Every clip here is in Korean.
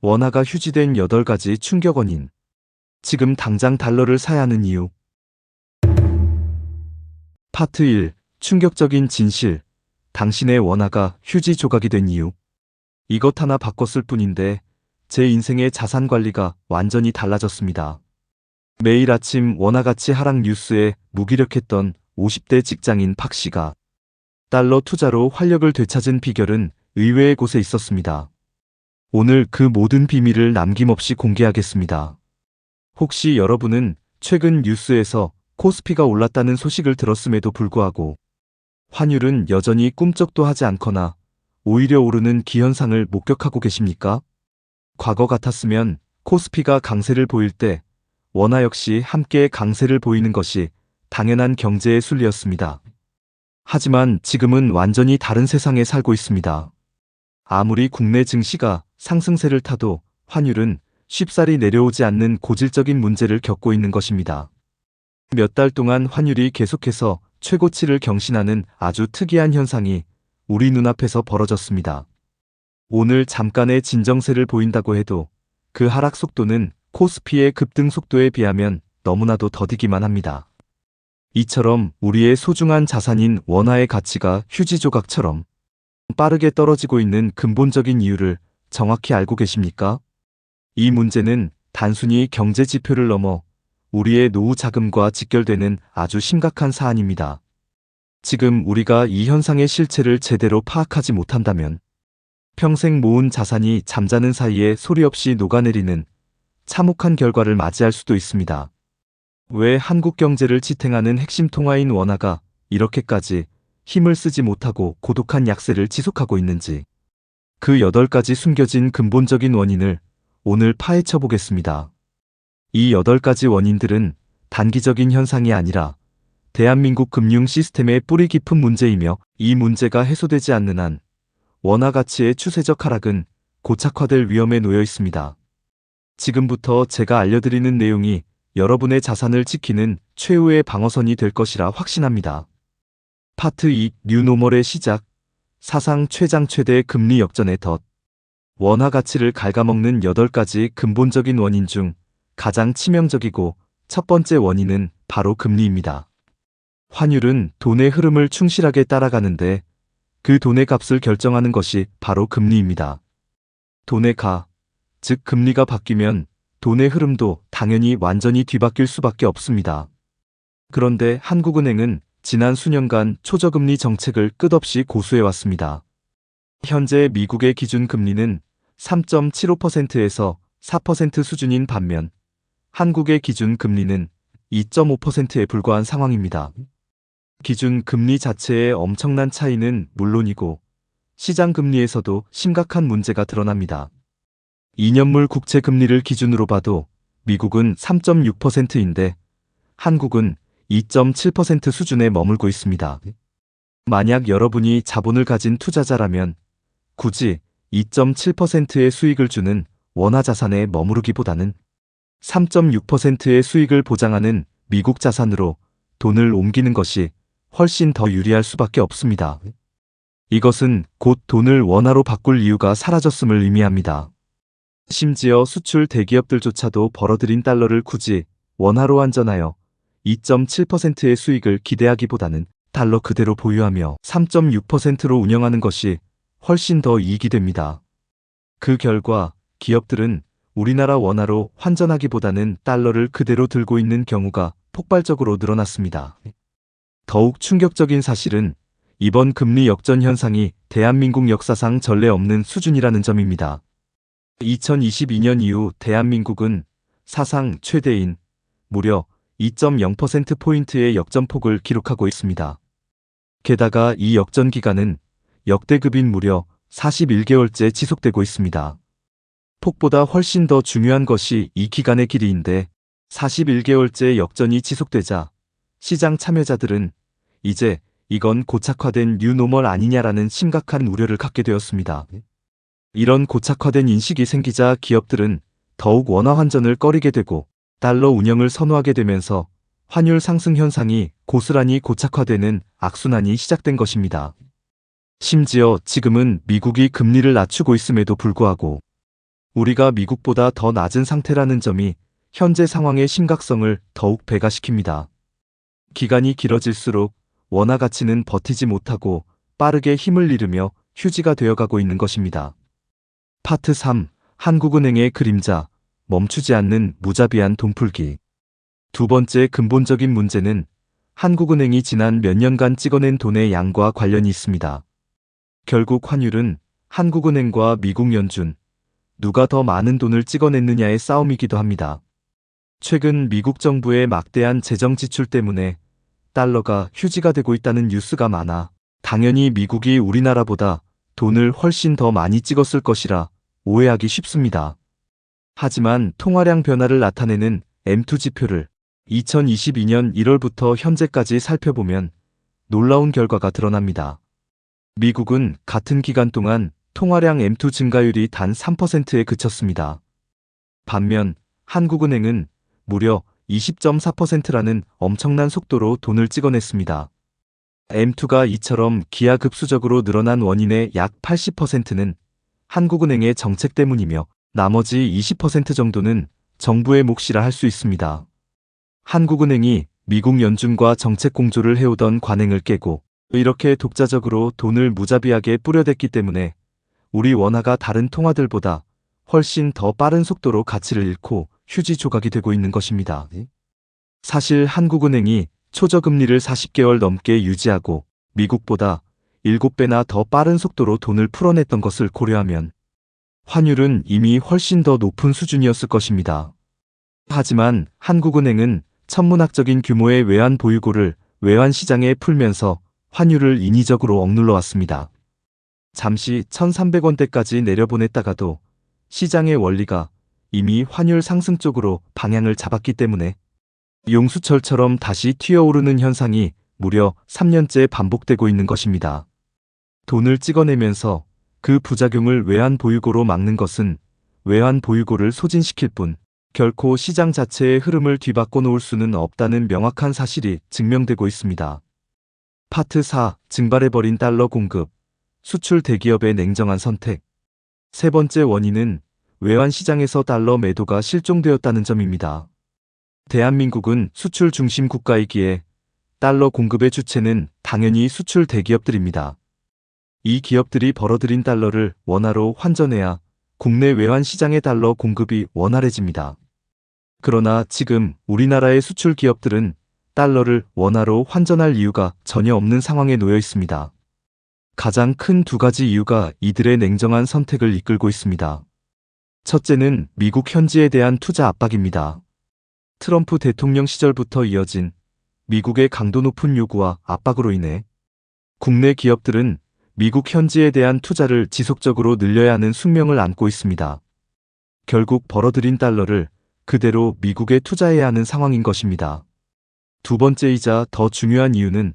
원화가 휴지된 8가지 충격 원인. 지금 당장 달러를 사야 하는 이유. 파트 1. 충격적인 진실. 당신의 원화가 휴지 조각이 된 이유. 이것 하나 바꿨을 뿐인데 제 인생의 자산 관리가 완전히 달라졌습니다. 매일 아침 원화 가치 하락 뉴스에 무기력했던 50대 직장인 박 씨가 달러 투자로 활력을 되찾은 비결은 의외의 곳에 있었습니다. 오늘 그 모든 비밀을 남김없이 공개하겠습니다. 혹시 여러분은 최근 뉴스에서 코스피가 올랐다는 소식을 들었음에도 불구하고 환율은 여전히 꿈쩍도 하지 않거나 오히려 오르는 기현상을 목격하고 계십니까? 과거 같았으면 코스피가 강세를 보일 때 원화 역시 함께 강세를 보이는 것이 당연한 경제의 순리였습니다. 하지만 지금은 완전히 다른 세상에 살고 있습니다. 아무리 국내 증시가 상승세를 타도 환율은 쉽사리 내려오지 않는 고질적인 문제를 겪고 있는 것입니다. 몇 달 동안 환율이 계속해서 최고치를 경신하는 아주 특이한 현상이 우리 눈앞에서 벌어졌습니다. 오늘 잠깐의 진정세를 보인다고 해도 그 하락 속도는 코스피의 급등 속도에 비하면 너무나도 더디기만 합니다. 이처럼 우리의 소중한 자산인 원화의 가치가 휴지 조각처럼 빠르게 떨어지고 있는 근본적인 이유를 정확히 알고 계십니까? 이 문제는 단순히 경제 지표를 넘어 우리의 노후 자금과 직결되는 아주 심각한 사안입니다. 지금 우리가 이 현상의 실체를 제대로 파악하지 못한다면 평생 모은 자산이 잠자는 사이에 소리 없이 녹아내리는 참혹한 결과를 맞이할 수도 있습니다. 왜 한국 경제를 지탱하는 핵심 통화인 원화가 이렇게까지 힘을 쓰지 못하고 고독한 약세를 지속하고 있는지, 그 8가지 숨겨진 근본적인 원인을 오늘 파헤쳐 보겠습니다. 이 8가지 원인들은 단기적인 현상이 아니라 대한민국 금융 시스템의 뿌리 깊은 문제이며, 이 문제가 해소되지 않는 한 원화 가치의 추세적 하락은 고착화될 위험에 놓여 있습니다. 지금부터 제가 알려드리는 내용이 여러분의 자산을 지키는 최후의 방어선이 될 것이라 확신합니다. 파트 2. 뉴노멀의 시작. 사상 최장 최대 금리 역전의 덫. 원화 가치를 갉아먹는 8가지 근본적인 원인 중 가장 치명적이고 첫 번째 원인은 바로 금리입니다. 환율은 돈의 흐름을 충실하게 따라가는데 그 돈의 값을 결정하는 것이 바로 금리입니다. 돈의 즉 금리가 바뀌면 돈의 흐름도 당연히 완전히 뒤바뀔 수밖에 없습니다. 그런데 한국은행은 지난 수년간 초저금리 정책을 끝없이 고수해왔습니다. 현재 미국의 기준금리는 3.75%에서 4% 수준인 반면 한국의 기준금리는 2.5%에 불과한 상황입니다. 기준금리 자체의 엄청난 차이는 물론이고 시장금리에서도 심각한 문제가 드러납니다. 2년물 국채금리를 기준으로 봐도 미국은 3.6%인데 한국은 2.7% 수준에 머물고 있습니다. 만약 여러분이 자본을 가진 투자자라면 굳이 2.7%의 수익을 주는 원화 자산에 머무르기보다는 3.6%의 수익을 보장하는 미국 자산으로 돈을 옮기는 것이 훨씬 더 유리할 수밖에 없습니다. 이것은 곧 돈을 원화로 바꿀 이유가 사라졌음을 의미합니다. 심지어 수출 대기업들조차도 벌어들인 달러를 굳이 원화로 환전하여 2.7%의 수익을 기대하기보다는 달러 그대로 보유하며 3.6%로 운영하는 것이 훨씬 더 이익이 됩니다. 그 결과 기업들은 우리나라 원화로 환전하기보다는 달러를 그대로 들고 있는 경우가 폭발적으로 늘어났습니다. 더욱 충격적인 사실은 이번 금리 역전 현상이 대한민국 역사상 전례 없는 수준이라는 점입니다. 2022년 이후 대한민국은 사상 최대인 무려 2.0%포인트의 역전폭을 기록하고 있습니다. 게다가 이 역전 기간은 역대급인 무려 41개월째 지속되고 있습니다. 폭보다 훨씬 더 중요한 것이 이 기간의 길이인데 41개월째 역전이 지속되자 시장 참여자들은 이제 이건 고착화된 뉴노멀 아니냐라는 심각한 우려를 갖게 되었습니다. 이런 고착화된 인식이 생기자 기업들은 더욱 원화 환전을 꺼리게 되고 달러 운영을 선호하게 되면서 환율 상승 현상이 고스란히 고착화되는 악순환이 시작된 것입니다. 심지어 지금은 미국이 금리를 낮추고 있음에도 불구하고 우리가 미국보다 더 낮은 상태라는 점이 현재 상황의 심각성을 더욱 배가시킵니다. 기간이 길어질수록 원화 가치는 버티지 못하고 빠르게 힘을 잃으며 휴지가 되어가고 있는 것입니다. 파트 3. 한국은행의 그림자, 멈추지 않는 무자비한 돈풀기. 두 번째 근본적인 문제는 한국은행이 지난 몇 년간 찍어낸 돈의 양과 관련이 있습니다. 결국 환율은 한국은행과 미국 연준, 누가 더 많은 돈을 찍어냈느냐의 싸움이기도 합니다. 최근 미국 정부의 막대한 재정 지출 때문에 달러가 휴지가 되고 있다는 뉴스가 많아 당연히 미국이 우리나라보다 돈을 훨씬 더 많이 찍었을 것이라 오해하기 쉽습니다. 하지만 통화량 변화를 나타내는 M2 지표를 2022년 1월부터 현재까지 살펴보면 놀라운 결과가 드러납니다. 미국은 같은 기간 동안 통화량 M2 증가율이 단 3%에 그쳤습니다. 반면 한국은행은 무려 20.4%라는 엄청난 속도로 돈을 찍어냈습니다. M2가 이처럼 기하급수적으로 늘어난 원인의 약 80%는 한국은행의 정책 때문이며 나머지 20% 정도는 정부의 몫이라 할 수 있습니다. 한국은행이 미국 연준과 정책 공조를 해오던 관행을 깨고 이렇게 독자적으로 돈을 무자비하게 뿌려댔기 때문에 우리 원화가 다른 통화들보다 훨씬 더 빠른 속도로 가치를 잃고 휴지 조각이 되고 있는 것입니다. 사실 한국은행이 초저금리를 40개월 넘게 유지하고 미국보다 7배나 더 빠른 속도로 돈을 풀어냈던 것을 고려하면 환율은 이미 훨씬 더 높은 수준이었을 것입니다. 하지만 한국은행은 천문학적인 규모의 외환 보유고를 외환시장에 풀면서 환율을 인위적으로 억눌러 왔습니다. 잠시 1,300원대까지 내려보냈다가도 시장의 원리가 이미 환율 상승 쪽으로 방향을 잡았기 때문에 용수철처럼 다시 튀어오르는 현상이 무려 3년째 반복되고 있는 것입니다. 돈을 찍어내면서 그 부작용을 외환 보유고로 막는 것은 외환 보유고를 소진시킬 뿐 결코 시장 자체의 흐름을 뒤바꿔 놓을 수는 없다는 명확한 사실이 증명되고 있습니다. 파트 4. 증발해버린 달러 공급, 수출 대기업의 냉정한 선택. 세 번째 원인은 외환 시장에서 달러 매도가 실종되었다는 점입니다. 대한민국은 수출 중심 국가이기에 달러 공급의 주체는 당연히 수출 대기업들입니다. 이 기업들이 벌어들인 달러를 원화로 환전해야 국내 외환 시장의 달러 공급이 원활해집니다. 그러나 지금 우리나라의 수출 기업들은 달러를 원화로 환전할 이유가 전혀 없는 상황에 놓여 있습니다. 가장 큰 두 가지 이유가 이들의 냉정한 선택을 이끌고 있습니다. 첫째는 미국 현지에 대한 투자 압박입니다. 트럼프 대통령 시절부터 이어진 미국의 강도 높은 요구와 압박으로 인해 국내 기업들은 미국 현지에 대한 투자를 지속적으로 늘려야 하는 숙명을 안고 있습니다. 결국 벌어들인 달러를 그대로 미국에 투자해야 하는 상황인 것입니다. 두 번째이자 더 중요한 이유는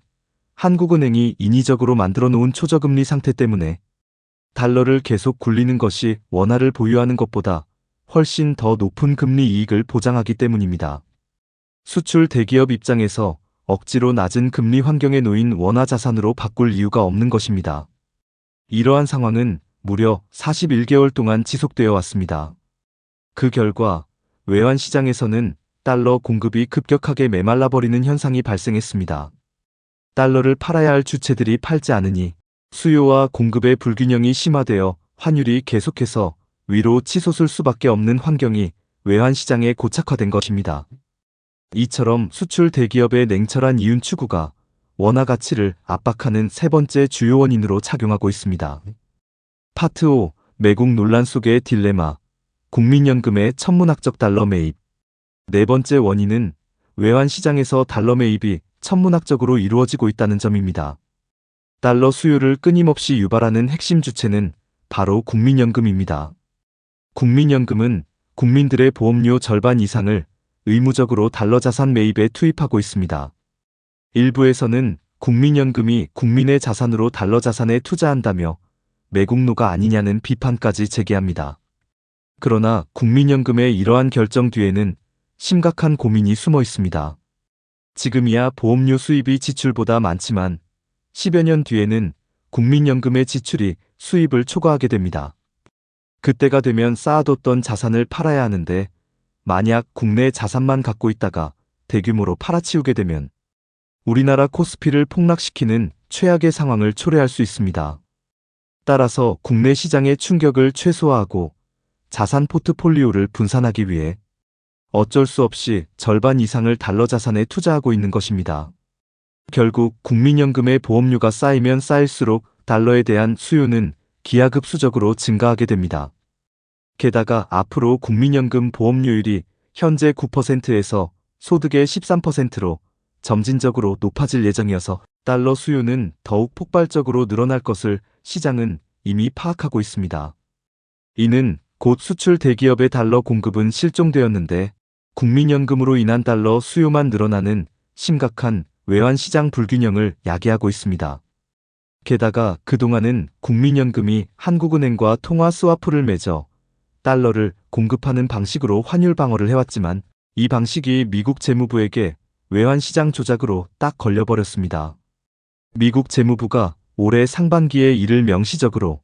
한국은행이 인위적으로 만들어 놓은 초저금리 상태 때문에 달러를 계속 굴리는 것이 원화를 보유하는 것보다 훨씬 더 높은 금리 이익을 보장하기 때문입니다. 수출 대기업 입장에서 억지로 낮은 금리 환경에 놓인 원화 자산으로 바꿀 이유가 없는 것입니다. 이러한 상황은 무려 41개월 동안 지속되어 왔습니다. 그 결과 외환 시장에서는 달러 공급이 급격하게 메말라 버리는 현상이 발생했습니다. 달러를 팔아야 할 주체들이 팔지 않으니 수요와 공급의 불균형이 심화되어 환율이 계속해서 위로 치솟을 수밖에 없는 환경이 외환 시장에 고착화된 것입니다. 이처럼 수출 대기업의 냉철한 이윤 추구가 원화 가치를 압박하는 세 번째 주요 원인으로 작용하고 있습니다. 파트 5. 매국 논란 속의 딜레마, 국민연금의 천문학적 달러 매입. 네 번째 원인은 외환 시장에서 달러 매입이 천문학적으로 이루어지고 있다는 점입니다. 달러 수요를 끊임없이 유발하는 핵심 주체는 바로 국민연금입니다. 국민연금은 국민들의 보험료 절반 이상을 의무적으로 달러 자산 매입에 투입하고 있습니다. 일부에서는 국민연금이 국민의 자산으로 달러 자산에 투자한다며 매국노가 아니냐는 비판까지 제기합니다. 그러나 국민연금의 이러한 결정 뒤에는 심각한 고민이 숨어 있습니다. 지금이야 보험료 수입이 지출보다 많지만 10여 년 뒤에는 국민연금의 지출이 수입을 초과하게 됩니다. 그때가 되면 쌓아뒀던 자산을 팔아야 하는데 만약 국내 자산만 갖고 있다가 대규모로 팔아치우게 되면 우리나라 코스피를 폭락시키는 최악의 상황을 초래할 수 있습니다. 따라서 국내 시장의 충격을 최소화하고 자산 포트폴리오를 분산하기 위해 어쩔 수 없이 절반 이상을 달러 자산에 투자하고 있는 것입니다. 결국 국민연금의 보험료가 쌓이면 쌓일수록 달러에 대한 수요는 기하급수적으로 증가하게 됩니다. 게다가 앞으로 국민연금 보험료율이 현재 9%에서 소득의 13%로 점진적으로 높아질 예정이어서 달러 수요는 더욱 폭발적으로 늘어날 것을 시장은 이미 파악하고 있습니다. 이는 곧 수출 대기업의 달러 공급은 실종되었는데 국민연금으로 인한 달러 수요만 늘어나는 심각한 외환시장 불균형을 야기하고 있습니다. 게다가 그동안은 국민연금이 한국은행과 통화 스와프를 맺어 달러를 공급하는 방식으로 환율 방어를 해왔지만 이 방식이 미국 재무부에게 외환시장 조작으로 딱 걸려버렸습니다. 미국 재무부가 올해 상반기에 이를 명시적으로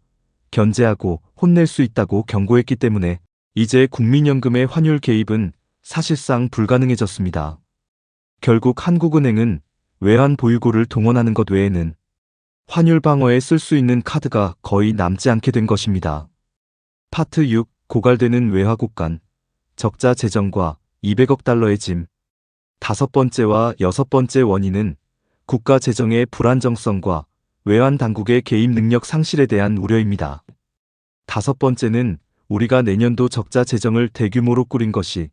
견제하고 혼낼 수 있다고 경고했기 때문에 이제 국민연금의 환율 개입은 사실상 불가능해졌습니다. 결국 한국은행은 외환 보유고를 동원하는 것 외에는 환율 방어에 쓸 수 있는 카드가 거의 남지 않게 된 것입니다. 파트 6. 고갈되는 외화국 간 적자 재정과 200억 달러의 짐. 다섯 번째와 여섯 번째 원인은 국가 재정의 불안정성과 외환 당국의 개입 능력 상실에 대한 우려입니다. 다섯 번째는 우리가 내년도 적자 재정을 대규모로 꾸린 것이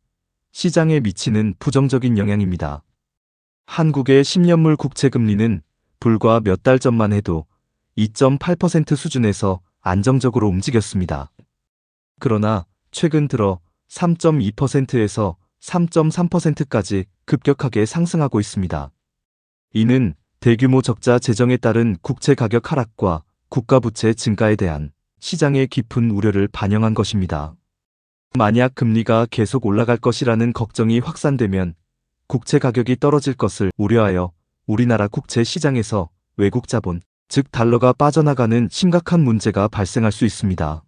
시장에 미치는 부정적인 영향입니다. 한국의 10년물 국채 금리는 불과 몇 달 전만 해도 2.8% 수준에서 안정적으로 움직였습니다. 그러나 최근 들어 3.2%에서 3.3%까지 급격하게 상승하고 있습니다. 이는 대규모 적자 재정에 따른 국채 가격 하락과 국가부채 증가에 대한 시장의 깊은 우려를 반영한 것입니다. 만약 금리가 계속 올라갈 것이라는 걱정이 확산되면 국채 가격이 떨어질 것을 우려하여 우리나라 국채 시장에서 외국 자본, 즉 달러가 빠져나가는 심각한 문제가 발생할 수 있습니다.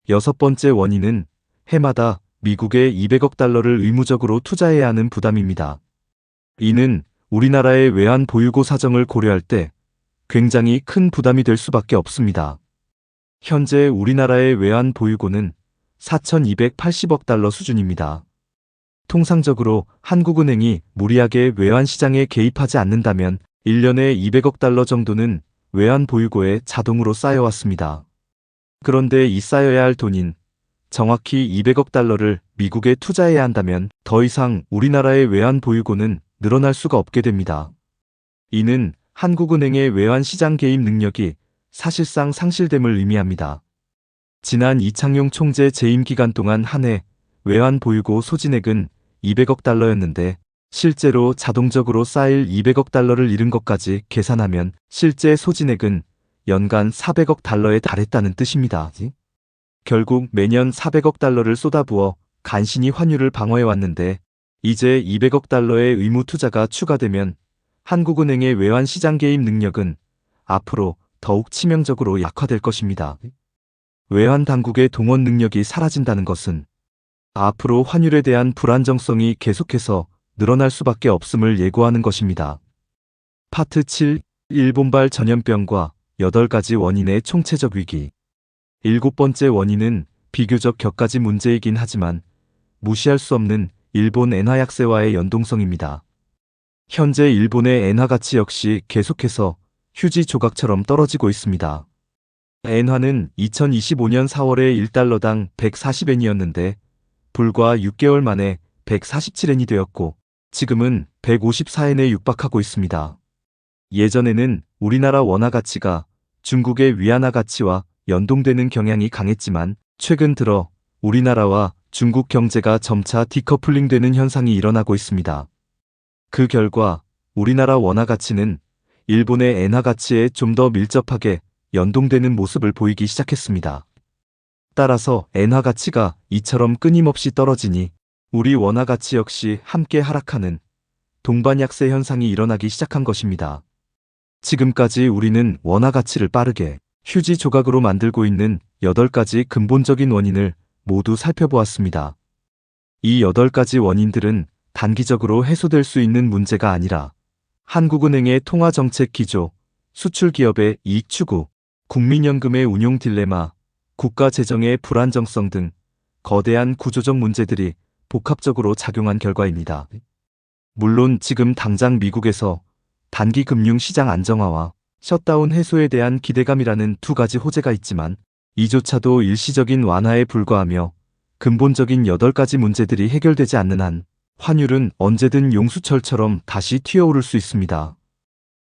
여섯 번째 원인은 해마다 미국에 200억 달러를 의무적으로 투자해야 하는 부담입니다. 이는 우리나라의 외환 보유고 사정을 고려할 때 굉장히 큰 부담이 될 수밖에 없습니다. 현재 우리나라의 외환 보유고는 4,280억 달러 수준입니다. 통상적으로 한국은행이 무리하게 외환 시장에 개입하지 않는다면 1년에 200억 달러 정도는 외환 보유고에 자동으로 쌓여왔습니다. 그런데 이 쌓여야 할 돈인 정확히 200억 달러를 미국에 투자해야 한다면 더 이상 우리나라의 외환 보유고는 늘어날 수가 없게 됩니다. 이는 한국은행의 외환 시장 개입 능력이 사실상 상실됨을 의미합니다. 지난 이창용 총재 재임 기간 동안 한 해 외환 보유고 소진액은 200억 달러였는데 실제로 자동적으로 쌓일 200억 달러를 잃은 것까지 계산하면 실제 소진액은 연간 400억 달러에 달했다는 뜻입니다. 결국 매년 400억 달러를 쏟아부어 간신히 환율을 방어해왔는데 이제 200억 달러의 의무 투자가 추가되면 한국은행의 외환 시장 개입 능력은 앞으로 더욱 치명적으로 약화될 것입니다. 외환 당국의 동원 능력이 사라진다는 것은 앞으로 환율에 대한 불안정성이 계속해서 늘어날 수밖에 없음을 예고하는 것입니다. 파트 7. 일본발 전염병과 8가지 원인의 총체적 위기. 일곱 번째 원인은 비교적 격가지 문제이긴 하지만 무시할 수 없는 일본 엔화 약세와의 연동성입니다. 현재 일본의 엔화 가치 역시 계속해서 휴지 조각처럼 떨어지고 있습니다. 엔화는 2025년 4월에 1달러당 140엔이었는데 불과 6개월 만에 147엔이 되었고 지금은 154엔에 육박하고 있습니다. 예전에는 우리나라 원화 가치가 중국의 위안화 가치와 연동되는 경향이 강했지만 최근 들어 우리나라와 중국 경제가 점차 디커플링되는 현상이 일어나고 있습니다. 그 결과 우리나라 원화 가치는 일본의 엔화 가치에 좀 더 밀접하게 연동되는 모습을 보이기 시작했습니다. 따라서 엔화 가치가 이처럼 끊임없이 떨어지니 우리 원화 가치 역시 함께 하락하는 동반 약세 현상이 일어나기 시작한 것입니다. 지금까지 우리는 원화 가치를 빠르게 휴지 조각으로 만들고 있는 8가지 근본적인 원인을 모두 살펴보았습니다. 이 8가지 원인들은 단기적으로 해소될 수 있는 문제가 아니라 한국은행의 통화정책 기조, 수출기업의 이익 추구, 국민연금의 운용 딜레마, 국가 재정의 불안정성 등 거대한 구조적 문제들이 복합적으로 작용한 결과입니다. 물론 지금 당장 미국에서 단기 금융시장 안정화와 셧다운 해소에 대한 기대감이라는 두 가지 호재가 있지만 이조차도 일시적인 완화에 불과하며 근본적인 8가지 문제들이 해결되지 않는 한 환율은 언제든 용수철처럼 다시 튀어오를 수 있습니다.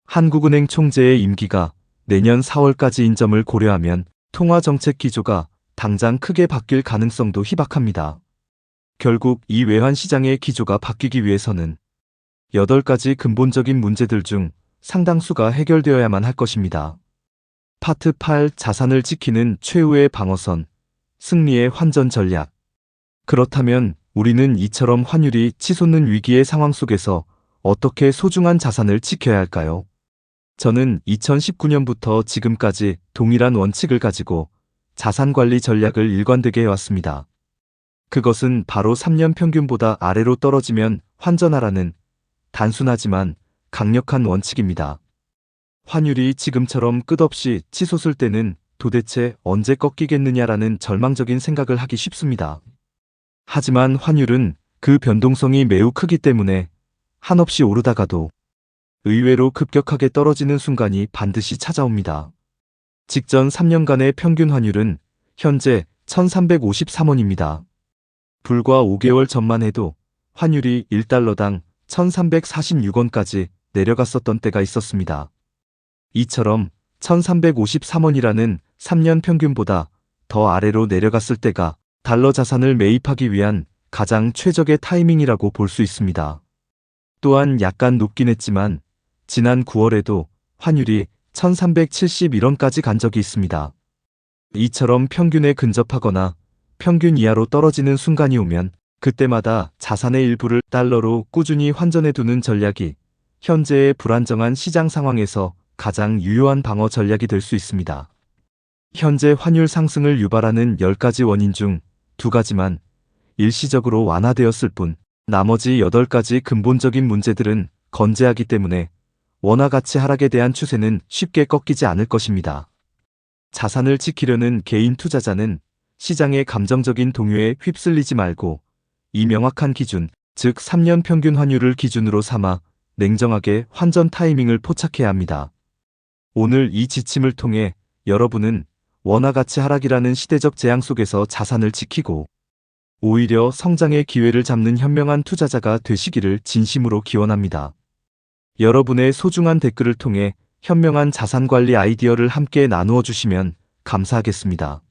한국은행 총재의 임기가 내년 4월까지인 점을 고려하면 통화정책 기조가 당장 크게 바뀔 가능성도 희박합니다. 결국 이 외환시장의 기조가 바뀌기 위해서는 8가지 근본적인 문제들 중 상당수가 해결되어야만 할 것입니다. 파트 8 자산을 지키는 최후의 방어선, 승리의 환전 전략. 그렇다면 우리는 이처럼 환율이 치솟는 위기의 상황 속에서 어떻게 소중한 자산을 지켜야 할까요? 저는 2019년부터 지금까지 동일한 원칙을 가지고 자산관리 전략을 일관되게 해왔습니다. 그것은 바로 3년 평균보다 아래로 떨어지면 환전하라는 단순하지만 강력한 원칙입니다. 환율이 지금처럼 끝없이 치솟을 때는 도대체 언제 꺾이겠느냐라는 절망적인 생각을 하기 쉽습니다. 하지만 환율은 그 변동성이 매우 크기 때문에 한없이 오르다가도 의외로 급격하게 떨어지는 순간이 반드시 찾아옵니다. 직전 3년간의 평균 환율은 현재 1353원입니다. 불과 5개월 전만 해도 환율이 1달러당 1346원까지 내려갔었던 때가 있었습니다. 이처럼 1353원이라는 3년 평균보다 더 아래로 내려갔을 때가 달러 자산을 매입하기 위한 가장 최적의 타이밍이라고 볼 수 있습니다. 또한 약간 높긴 했지만 지난 9월에도 환율이 1371원까지 간 적이 있습니다. 이처럼 평균에 근접하거나 평균 이하로 떨어지는 순간이 오면 그때마다 자산의 일부를 달러로 꾸준히 환전해두는 전략이 현재의 불안정한 시장 상황에서 가장 유효한 방어 전략이 될 수 있습니다. 현재 환율 상승을 유발하는 10가지 원인 중 2가지만 일시적으로 완화되었을 뿐 나머지 8가지 근본적인 문제들은 건재하기 때문에 원화 가치 하락에 대한 추세는 쉽게 꺾이지 않을 것입니다. 자산을 지키려는 개인 투자자는 시장의 감정적인 동요에 휩쓸리지 말고 이 명확한 기준, 즉 3년 평균 환율을 기준으로 삼아 냉정하게 환전 타이밍을 포착해야 합니다. 오늘 이 지침을 통해 여러분은 원화 가치 하락이라는 시대적 재앙 속에서 자산을 지키고 오히려 성장의 기회를 잡는 현명한 투자자가 되시기를 진심으로 기원합니다. 여러분의 소중한 댓글을 통해 현명한 자산관리 아이디어를 함께 나누어 주시면 감사하겠습니다.